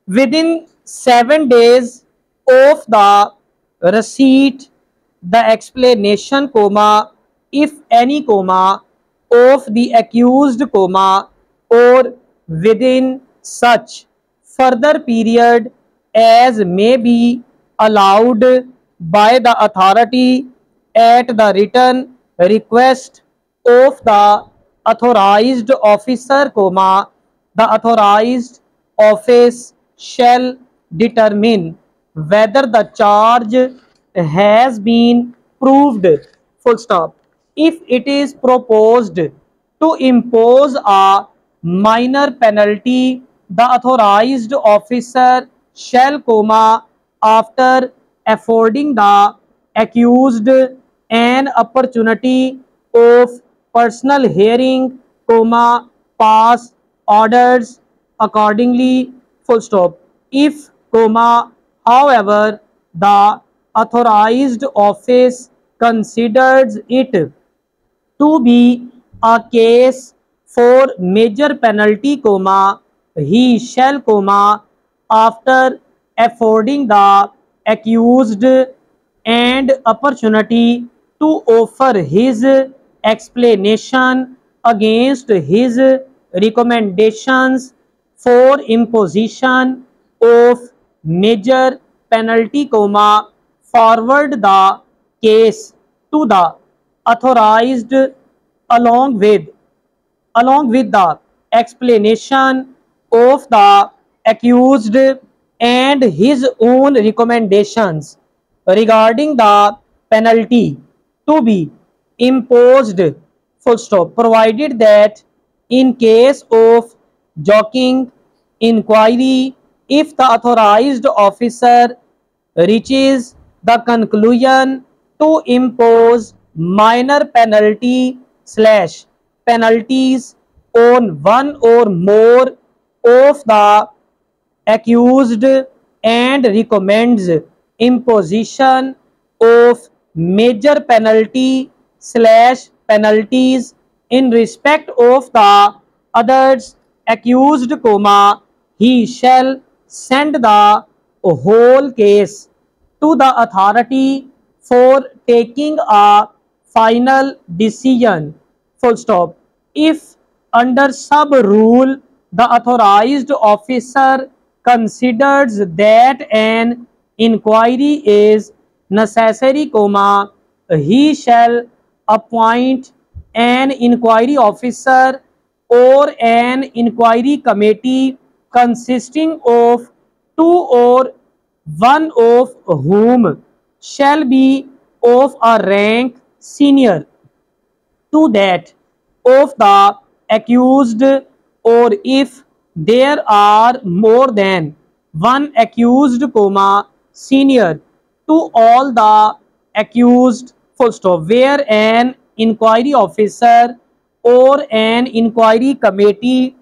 within 7 days of the receipt the explanation comma if any comma of the accused comma or within such further period as may be allowed by the authority at the written request of the authorized officer comma the authorized office shall determine whether the charge has been proved full stop. If it is proposed to impose a minor penalty, the authorized officer shall comma after affording the accused an opportunity of personal hearing comma pass orders accordingly full stop. If comma however the authorized office considers it to be a case for major penalty comma he shall comma after affording the accused and opportunity to offer his explanation against his recommendations for imposition of major penalty comma forward the case to the authorized along with the explanation of the accused and his own recommendations regarding the penalty to be imposed full stop provided that in case of joking inquiry if the authorized officer reaches the conclusion to impose minor penalty slash penalties on one or more of the accused and recommends imposition of major penalty slash penalties in respect of the others accused comma he shall send the whole case to the authority for taking a final decision full stop. If under sub rule the authorized officer considers that an inquiry is necessary comma he shall appoint an inquiry officer or an inquiry committee consisting of two or one of whom shall be of a rank senior to that of the accused or if there are more than one accused comma senior to all the accused full stop where an inquiry officer or an inquiry committee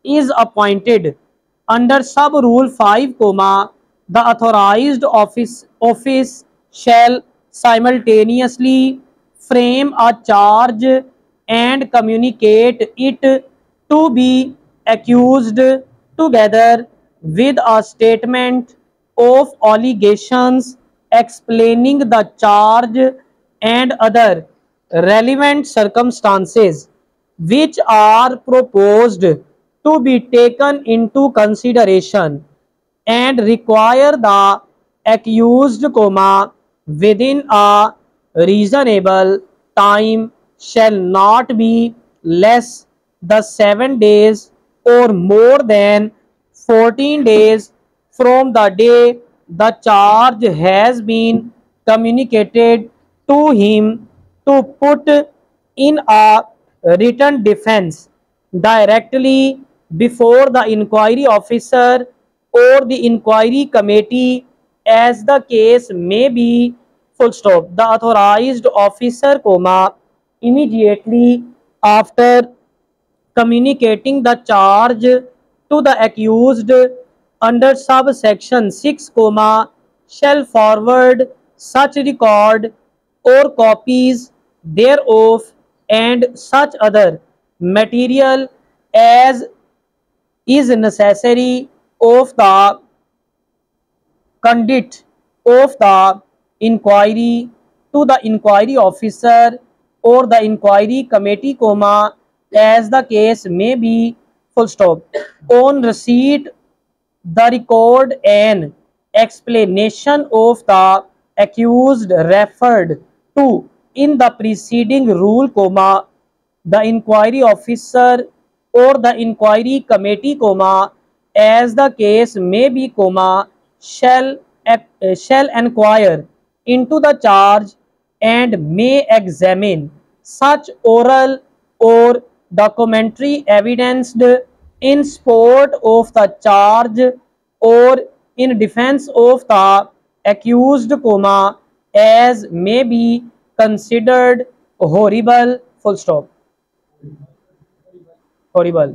is appointed under sub rule 5 comma the authorized office shall simultaneously frame a charge and communicate it to be accused together with a statement of allegations explaining the charge and other relevant circumstances which are proposed to be taken into consideration and require the accused comma within a reasonable time shall not be less the 7 days or more than 14 days from the day the charge has been communicated to him to put in a written defense directly before the inquiry officer or the inquiry committee as the case may be full stop the authorized officer comma immediately after communicating the charge to the accused under subsection 6 comma shall forward such record or copies thereof and such other material as is necessary of the conduct of the inquiry to the inquiry officer or the inquiry committee, comma, as the case may be, full stop. On receipt the record and explanation of the accused referred to in the preceding rule, comma, the inquiry officer or the inquiry committee, comma, as the case may be, comma, shall inquire into the charge and may examine such oral or documentary evidence in support of the charge or in defense of the accused, comma, as may be considered horrible, full stop. Horrible.